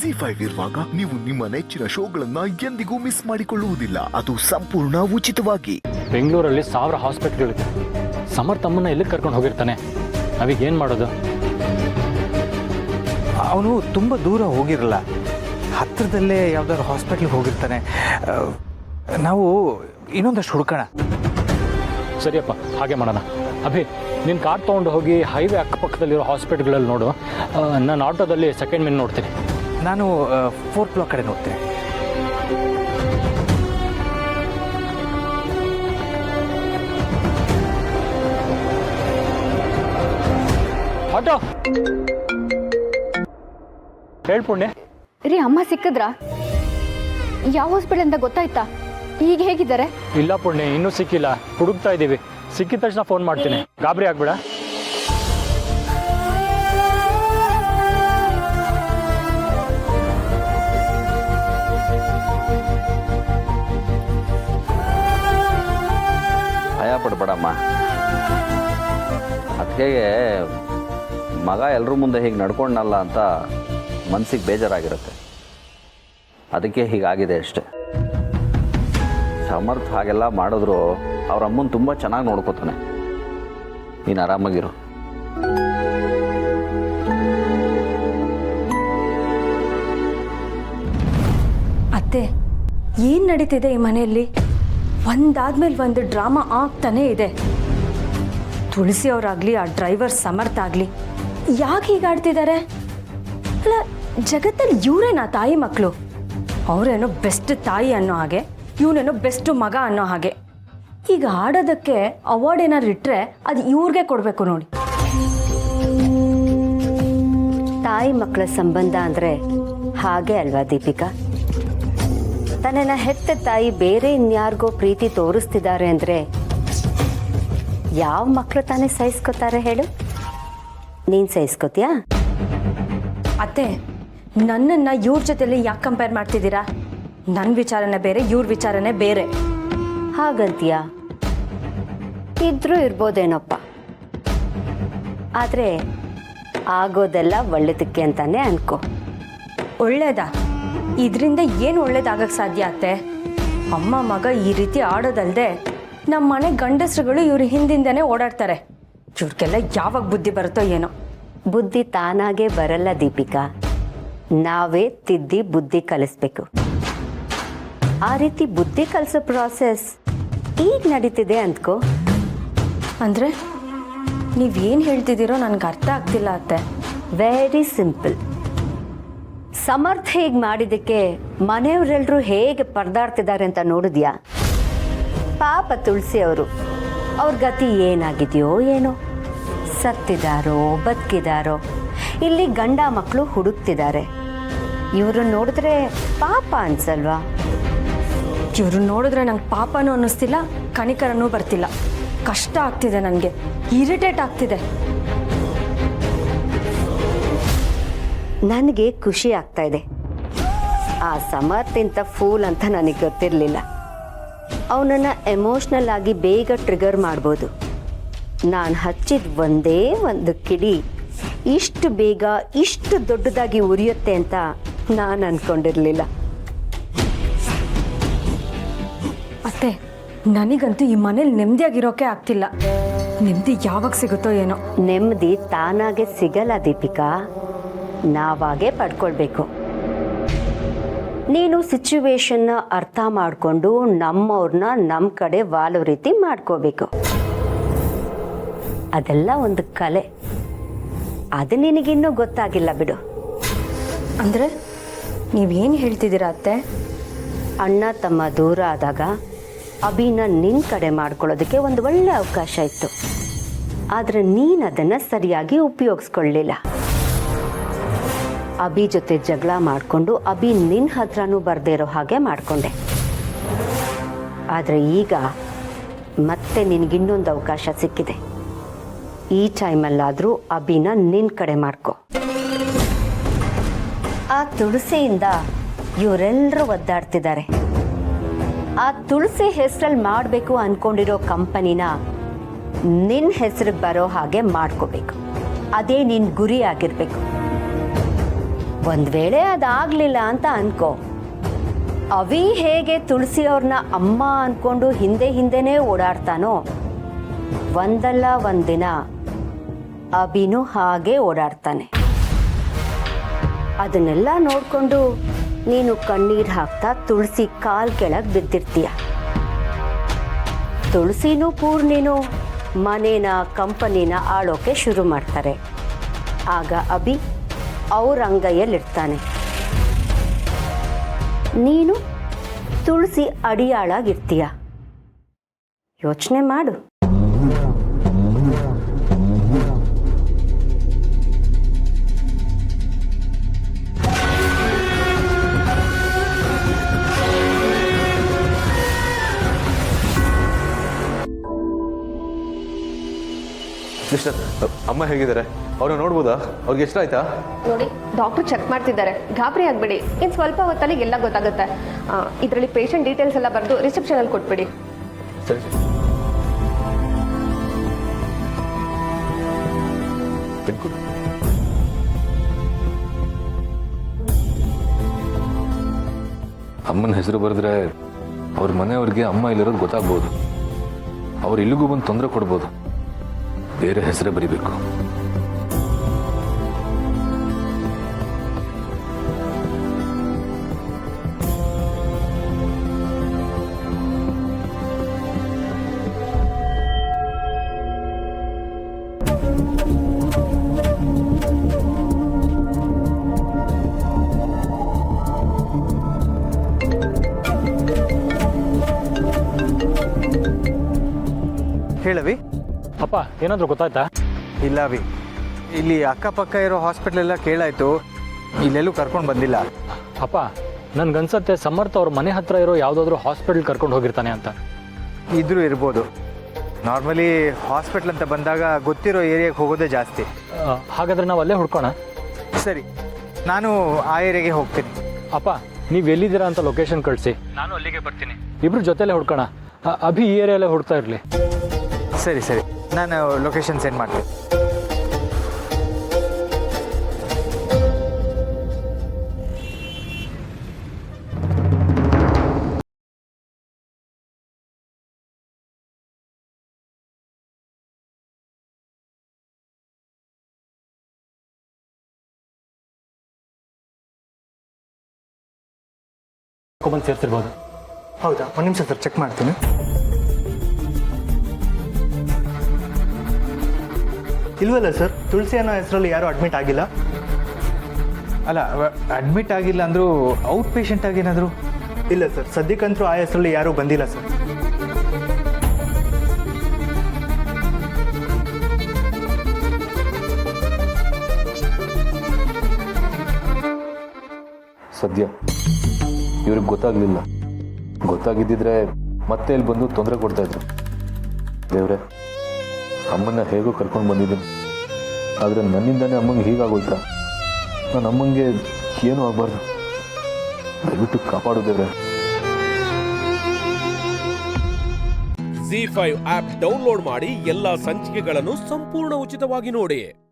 ZEE5 ಇರುವಾಗ ನೀವು ನಿಮ್ಮ ನೆಚ್ಚಿನ ಶೋಗಳನ್ನ ಎಂದಿಗೂ ಮಿಸ್ ಮಾಡಿಕೊಳ್ಳುವುದಿಲ್ಲ. ಅದು ಸಂಪೂರ್ಣ ಉಚಿತವಾಗಿ. ಬೆಂಗಳೂರಲ್ಲಿ 1000 ಹಾಸ್ಪಿಟಲ್ಗಳಿದೆ. ಸಮರ್ಥಮ್ಮನ್ನ ಎಲ್ಲಿ ಕರ್ಕೊಂಡು ಹೋಗಿರ್ತಾನೆ? ನಾವೀಗ ಏನು ಮಾಡೋದು? ಅವನು ತುಂಬ ದೂರ ಹೋಗಿರಲ್ಲ, ಹತ್ತಿರದಲ್ಲೇ ಯಾವ್ದಾದ್ರು ಹಾಸ್ಪಿಟ್ಲಿಗೆ ಹೋಗಿರ್ತಾನೆ. ನಾವು ಇನ್ನೊಂದಷ್ಟು ಹುಡ್ಕೋಣ. ಸರಿಯಪ್ಪ, ಹಾಗೆ ಮಾಡೋಣ. ಅಭಿ, ನೀನು ಕಾರ್ ತೊಗೊಂಡು ಹೋಗಿ ಹೈವೇ ಅಕ್ಕಪಕ್ಕದಲ್ಲಿರೋ ಹಾಸ್ಪಿಟಲ್ಗಳಲ್ಲಿ ನೋಡು. ನಾನು ಆಟೋದಲ್ಲಿ ಸೆಕೆಂಡ್ ಮೇನ್ ನೋಡ್ತೀನಿ. ನಾನು 4th ಬ್ಲಾಕ್ ಕಡೆ ನೋಡ್ತೀನಿ. ಆಟೋ ಹೇಳ್ ಪುಣ್ಯ. ರೀ, ಅಮ್ಮ ಸಿಕ್ಕಿದ್ರಾ? ಯಾವ ಹಾಸ್ಪಿಟಲ್ ಅಂತ ಗೊತ್ತಾಯ್ತಾ? ಈಗ ಹೇಗಿದ್ದಾರೆ? ಇಲ್ಲ ಪುಣ್ಯ, ಇನ್ನೂ ಸಿಕ್ಕಿಲ್ಲ. ಹುಡುಕ್ತಾ ಇದ್ದೀವಿ. ಸಿಕ್ಕಿದ ತಕ್ಷಣ ಫೋನ್ ಮಾಡ್ತೀನಿ. ಗಾಬರಿ ಆಗ್ಬೇಡ. ಭಯ ಪಡ್ಬೇಡಮ್ಮ. ಅದಕ್ಕೆ ಮಗ ಎಲ್ಲರ ಮುಂದೆ ಹೀಗೆ ನಡ್ಕೊಂಡಲ್ಲ ಅಂತ ಮನಸ್ಸಿಗೆ ಬೇಜಾರಾಗಿರುತ್ತೆ. ಅದಕ್ಕೆ ಹೀಗಾಗಿದೆ ಅಷ್ಟೆ. ಸಮರ್ಥ ಹಾಗೆಲ್ಲ ಮಾಡಿದ್ರು ಅವ್ರ ಅಮ್ಮನ ತುಂಬ ಚೆನ್ನಾಗಿ ನೋಡ್ಕೋತಾನೆ. ನೀನು ಆರಾಮಾಗಿರು. ಅತ್ತೆ, ಏನು ನಡೀತಿದೆ ಈ ಮನೆಯಲ್ಲಿ? ಒಂದಾದ್ಮೇಲೆ ಒಂದು ಡ್ರಾಮಾ ಆಗ್ತಾನೇ ಇದೆ. ತುಳಸಿ ಅವರಾಗ್ಲಿ, ಆ ಡ್ರೈವರ್ ಸಮರ್ಥ ಆಗಲಿ, ಯಾಕೆ ಹೀಗಾಡ್ತಿದ್ದಾರೆ? ಅಲ್ಲ, ಜಗತ್ತಲ್ಲಿ ಇವರೇನಾ ತಾಯಿ ಮಕ್ಕಳು? ಅವರೇನೋ ಬೆಸ್ಟ್ ತಾಯಿ ಅನ್ನೋ ಹಾಗೆ, ಇವನೇನೋ ಬೆಸ್ಟ್ ಮಗ ಅನ್ನೋ ಹಾಗೆ. ಈಗ ಆಡೋದಕ್ಕೆ ಅವಾರ್ಡ್ ಏನಾದ್ರು ಇಟ್ಟರೆ ಅದು ಇವ್ರಿಗೆ ಕೊಡಬೇಕು ನೋಡಿ. ತಾಯಿ ಮಕ್ಕಳ ಸಂಬಂಧ ಅಂದರೆ ಹಾಗೆ ಅಲ್ವಾ ದೀಪಿಕಾ? ತನ್ನನ್ನು ಹೆತ್ತ ತಾಯಿ ಬೇರೆ ಇನ್ಯಾರಿಗೋ ಪ್ರೀತಿ ತೋರಿಸ್ತಿದ್ದಾರೆ ಅಂದರೆ ಯಾವ ಮಕ್ಕಳು ತಾನೇ ಸಹಿಸ್ಕೋತಾರೆ ಹೇಳು? ನೀನು ಸಹಿಸ್ಕೋತೀಯಾ? ಅತ್ತೆ, ನನ್ನನ್ನು ಇವ್ರ ಜೊತೆಲಿ ಯಾಕೆ ಕಂಪೇರ್ ಮಾಡ್ತಿದ್ದೀರಾ? ನನ್ನ ವಿಚಾರನೇ ಬೇರೆ, ಇವ್ರ ವಿಚಾರನೇ ಬೇರೆ. ಹಾಗಂತೀಯಾ? ಇದ್ರೂ ಇರ್ಬೋದೇನಪ್ಪ. ಆದರೆ ಆಗೋದೆಲ್ಲ ಒಳ್ಳೆದಕ್ಕೆ ಅಂತಾನೆ ಅನ್ಕೋ. ಒಳ್ಳೇದಾ? ಇದರಿಂದ ಏನು ಒಳ್ಳೇದಾಗಕ್ಕೆ ಸಾಧ್ಯ ಅತ್ತೆ? ಅಮ್ಮ ಮಗ ಈ ರೀತಿ ಆಡೋದಲ್ದೆ ನಮ್ಮ ಮನೆ ಗಂಡಸರುಗಳು ಇವ್ರ ಹಿಂದಿಂದನೇ ಓಡಾಡ್ತಾರೆ. ಇವ್ರಿಗೆಲ್ಲ ಯಾವಾಗ ಬುದ್ಧಿ ಬರುತ್ತೋ ಏನೋ. ಬುದ್ಧಿ ತಾನಾಗೇ ಬರಲ್ಲ ದೀಪಿಕಾ, ನಾವೇ ತಿದ್ದಿ ಬುದ್ಧಿ ಕಲಿಸ್ಬೇಕು. ಆ ರೀತಿ ಬುದ್ಧಿ ಕಲಿಸೋ ಪ್ರಾಸೆಸ್ ಈಗ ನಡೀತಿದೆ ಅಂದ್ಕೋ. ಅಂದರೆ ನೀವೇನು ಹೇಳ್ತಿದ್ದೀರೋ ನನಗೆ ಅರ್ಥ ಆಗ್ತಿಲ್ಲ ಅತ್ತೆ. Very simple. ಸಮರ್ಥ ಹೇಗೆ ಮಾಡಿದ್ದಕ್ಕೆ ಮನೆಯವರೆಲ್ಲರೂ ಹೇಗೆ ಪರದಾಡ್ತಿದ್ದಾರೆ ಅಂತ ನೋಡಿದ್ಯಾ? ಪಾಪ ತುಳಸಿ ಅವರು, ಅವ್ರ ಗತಿ ಏನಾಗಿದೆಯೋ ಏನೋ. ಸತ್ತಿದಾರೋ ಬದುಕಿದಾರೋ, ಇಲ್ಲಿ ಗಂಡ ಮಕ್ಕಳು ಹುಡುಕ್ತಿದ್ದಾರೆ. ಇವರು ನೋಡಿದ್ರೆ ಪಾಪ ಅನ್ಸಲ್ವಾ? ಇವರು ನೋಡಿದ್ರೆ ನಂಗೆ ಪಾಪನೂ ಅನ್ನಿಸ್ತಿಲ್ಲ, ಕನಿಕರನೂ ಬರ್ತಿಲ್ಲ. ಕಷ್ಟ ಆಗ್ತಿದೆ ನನಗೆ, ಇರಿಟೇಟ್ ಆಗ್ತಿದೆ. ನನಗೆ ಖುಷಿ ಆಗ್ತಾ ಇದೆ. ಆ ಸಮರ್ಥ ಇಂಥ ಫೂಲ್ ಅಂತ ನನಗೆ ಗೊತ್ತಿರಲಿಲ್ಲ. ಅವನನ್ನು ಎಮೋಷ್ನಲ್ ಆಗಿ ಬೇಗ ಟ್ರಿಗರ್ ಮಾಡ್ಬೋದು. ನಾನು ಹಚ್ಚಿದ ಒಂದೇ ಒಂದು ಕಿಡಿ ಇಷ್ಟು ಬೇಗ ಇಷ್ಟು ದೊಡ್ಡದಾಗಿ ಉರಿಯುತ್ತೆ ಅಂತ ನಾನು ಅಂದ್ಕೊಂಡಿರಲಿಲ್ಲ. ಅತ್ತೆ, ನನಗಂತೂ ಈ ಮನೇಲಿ ನೆಮ್ಮದಿಯಾಗಿರೋಕೆ ಆಗ್ತಿಲ್ಲ. ನೆಮ್ಮದಿ ಯಾವಾಗ ಸಿಗುತ್ತೋ ಏನೋ. ನೆಮ್ಮದಿ ತಾನಾಗೆ ಸಿಗಲ್ಲ ದೀಪಿಕಾ, ನಾವಾಗೇ ಪಡ್ಕೊಳ್ಬೇಕು. ನೀನು ಸಿಚುವೇಶನ್ನ ಅರ್ಥ ಮಾಡಿಕೊಂಡು ನಮ್ಮವ್ರನ್ನ ನಮ್ಮ ಕಡೆ ವಾಲೋ ರೀತಿ ಮಾಡ್ಕೋಬೇಕು. ಅದೆಲ್ಲ ಒಂದು ಕಲೆ. ಅದು ನಿನಗಿನ್ನೂ ಗೊತ್ತಾಗಿಲ್ಲ ಬಿಡು. ಅಂದರೆ ನೀವೇನು ಹೇಳ್ತಿದ್ದೀರಾ ಅತ್ತೆ? ಅಣ್ಣ ತಮ್ಮ ದೂರ ಆದಾಗ ಅಭಿನ ನಿನ್ನ ಕಡೆ ಮಾಡ್ಕೊಳ್ಳೋದಕ್ಕೆ ಒಂದು ಒಳ್ಳೆ ಅವಕಾಶ ಇತ್ತು. ಆದರೆ ನೀನು ಅದನ್ನು ಸರಿಯಾಗಿ ಉಪಯೋಗಿಸ್ಕೊಳ್ಳಲಿಲ್ಲ. ಅಭಿ ಜೊತೆ ಜಗಳ ಮಾಡಿಕೊಂಡು ಅಭಿ ನಿನ್ನ ಹತ್ರನೂ ಬರದೇ ಇರೋ ಹಾಗೆ ಮಾಡಿಕೊಂಡೆ. ಆದರೆ ಈಗ ಮತ್ತೆ ನಿನಗಿನ್ನೊಂದು ಅವಕಾಶ ಸಿಕ್ಕಿದೆ. ಈ ಟೈಮಲ್ಲಾದರೂ ಅಭಿನ ನಿನ್ನ ಕಡೆ ಮಾಡ್ಕೊ. ಆ ತುಳಸಿಯಿಂದ ಇವರೆಲ್ಲರೂ ಒದ್ದಾಡ್ತಿದ್ದಾರೆ. ಆ ತುಳಸಿ ಹೆಸರಲ್ಲಿ ಮಾಡಬೇಕು ಅಂದ್ಕೊಂಡಿರೋ ಕಂಪನಿನ ನಿನ್ನ ಹೆಸರಿಗೆ ಬರೋ ಹಾಗೆ ಮಾಡ್ಕೋಬೇಕು. ಅದೇ ನಿನ್ನ ಗುರಿ ಆಗಿರಬೇಕು. ಒಂದ್ ವೇಳೆ ಅದಾಗ್ಲಿಲ್ಲ ಅಂತ ಅನ್ಕೋ, ಅವಿ ಹೇಗೆ ತುಳಸಿ ಅವ್ರನ್ನ ಅಮ್ಮ ಅನ್ಕೊಂಡು ಹಿಂದೆ ಹಿಂದೆನೇ ಓಡಾಡ್ತಾನೋ, ಒಂದಲ್ಲ ಒಂದಿನ ಅಭಿನೂ ಹಾಗೆ ಓಡಾಡ್ತಾನೆ. ಅದನ್ನೆಲ್ಲ ನೋಡ್ಕೊಂಡು ನೀನು ಕಣ್ಣೀರ್ ಹಾಕ್ತಾ ತುಳಸಿ ಕಾಲ್ ಕೆಳಗ್ ಬಿದ್ದಿರ್ತೀಯ. ತುಳಸಿನೂ ಪೂರ್ಣಿನೂ ಮನೇನ ಕಂಪನಿನ ಆಳೋಕೆ ಶುರು ಮಾಡ್ತಾರೆ. ಆಗ ಅಭಿ ಅವ್ರ ಅಂಗೈಯಲ್ಲಿರ್ತಾನೆ. ನೀನು ತುಳಸಿ ಅಡಿಯಾಳಾಗಿರ್ತೀಯ. ಯೋಚನೆ ಮಾಡು. ಸಿಸ್ಟರ್, ಅಮ್ಮ ಹೇಗಿದ್ದಾರೆ? ಅವ್ರನ್ನ ನೋಡ್ಬೋದಾ? ಅವ್ರಿಗೆ ಎಷ್ಟ ಆಯ್ತಾ? ನೋಡಿ, ಡಾಕ್ಟರ್ ಚೆಕ್ ಮಾಡ್ತಿದ್ದಾರೆ, ಗಾಬರಿ ಆಗಬೇಡಿ. ಇನ್ನು ಸ್ವಲ್ಪ ಹೊತ್ತಲ್ಲಿ ಎಲ್ಲ ಗೊತ್ತಾಗುತ್ತೆ. ಇದರಲ್ಲಿ ಪೇಷಂಟ್ ಡೀಟೇಲ್ಸ್ ಎಲ್ಲ ಬರೆದು ರಿಸೆಪ್ಷನಲ್ಲಿ ಕೊಟ್ಬಿಡಿ. ಸರಿ. ಅಮ್ಮನ ಹೆಸರು ಬರೆದ್ರೆ ಅವ್ರ ಮನೆಯವ್ರಿಗೆ ಅಮ್ಮ ಇಲ್ಲಿರೋದು ಗೊತ್ತಾಗ್ಬೋದು. ಅವ್ರು ಇಲ್ಲಿಗೂ ಬಂದು ತೊಂದರೆ ಕೊಡ್ಬೋದು. ಬೇರೆ ಹೆಸರೇ ಬರಿಬೇಕು. ಹೇಳವಿ. ಅಪ್ಪ, ಏನಾದರೂ ಗೊತ್ತಾಯ್ತಾ? ಇಲ್ಲ ಅವಿ, ಇಲ್ಲಿ ಅಕ್ಕಪಕ್ಕ ಇರೋ ಹಾಸ್ಪಿಟ್ಲೆಲ್ಲ ಕೇಳಾಯ್ತು, ಇಲ್ಲೆಲ್ಲೂ ಕರ್ಕೊಂಡು ಬಂದಿಲ್ಲ. ಅಪ್ಪ, ನನ್ಗನ್ಸತ್ತೆ ಸಮರ್ಥ ಅವ್ರ ಮನೆ ಹತ್ರ ಇರೋ ಯಾವುದಾದ್ರೂ ಹಾಸ್ಪಿಟಲ್ ಕರ್ಕೊಂಡು ಹೋಗಿರ್ತಾನೆ ಅಂತ. ಇದ್ರೂ ಇರ್ಬೋದು. ನಾರ್ಮಲಿ ಹಾಸ್ಪಿಟ್ಲ್ ಅಂತ ಬಂದಾಗ ಗೊತ್ತಿರೋ ಏರಿಯಾಗೆ ಹೋಗೋದೇ ಜಾಸ್ತಿ. ಹಾಗಾದರೆ ನಾವು ಅಲ್ಲೇ ಹುಡ್ಕೋಣ. ಸರಿ, ನಾನು ಆ ಏರಿಯಾಗೆ ಹೋಗ್ತೀನಿ. ಅಪ್ಪ, ನೀವು ಎಲ್ಲಿದ್ದೀರಾ ಅಂತ ಲೊಕೇಶನ್ ಕಳಿಸಿ, ನಾನು ಅಲ್ಲಿಗೆ ಬರ್ತೀನಿ. ಇಬ್ರು ಜೊತೆಲೇ ಹುಡ್ಕೋಣ. ಅಭಿ ಈ ಏರಿಯಾಲೇ ಹುಡ್ತಾ ಇರಲಿ. ಸರಿ ಸರಿ, ನಾನು ಲೊಕೇಶನ್ ಸೆಂಡ್ ಮಾಡ್ತೀನಿ. ಬಂದು ಸೇರ್ತಿರ್ಬೋದು. ಹೌದಾ? ಒಂದು ನಿಮಿಷ ಸರ್, ಚೆಕ್ ಮಾಡ್ತೀನಿ. ಇಲ್ವಲ್ಲ ಸರ್, ತುಳಸಿ ಅನ್ನೋ ಹೆಸರಲ್ಲಿ ಯಾರೂ ಅಡ್ಮಿಟ್ ಆಗಿಲ್ಲ. ಅಲ್ಲ, ಅಡ್ಮಿಟ್ ಆಗಿಲ್ಲ ಅಂದರೂ ಔಟ್ ಪೇಷಂಟ್ ಆಗೇನಾದರೂ? ಇಲ್ಲ ಸರ್, ಸದ್ಯಕ್ಕಂತರೂ ಆ ಹೆಸರಲ್ಲಿ ಯಾರೂ ಬಂದಿಲ್ಲ ಸರ್. ಸದ್ಯ ಇವ್ರಿಗೆ ಗೊತ್ತಾಗ್ಲಿಲ್ಲ. ಗೊತ್ತಾಗಿದ್ದಿದ್ರೆ ಮತ್ತೆ ಇಲ್ಲಿ ಬಂದು ತೊಂದರೆ ಕೊಡ್ತಾ ಇದ್ರು. ದೇವ್ರೆ, ಅಮ್ಮನ್ನ ಹೇಗೋ ಕರ್ಕೊಂಡು ಬಂದಿದ್ದೀನಿ. ಆದರೆ ನನ್ನಿಂದನೇ ಅಮ್ಮಂಗೆ ಹೀಗಾಗೋಯ್ತಾ? ನಾನು ಅಮ್ಮಂಗೆ ಏನೂ ಆಗಬಾರ್ದು. ದಯವಿಟ್ಟು ಕಾಪಾಡು ದೇವ್ರೆ. ZEE5 ಆಪ್ ಡೌನ್ಲೋಡ್ ಮಾಡಿ ಎಲ್ಲಾ ಸಂಚಿಕೆಗಳನ್ನು ಸಂಪೂರ್ಣ ಉಚಿತವಾಗಿ ನೋಡಿ.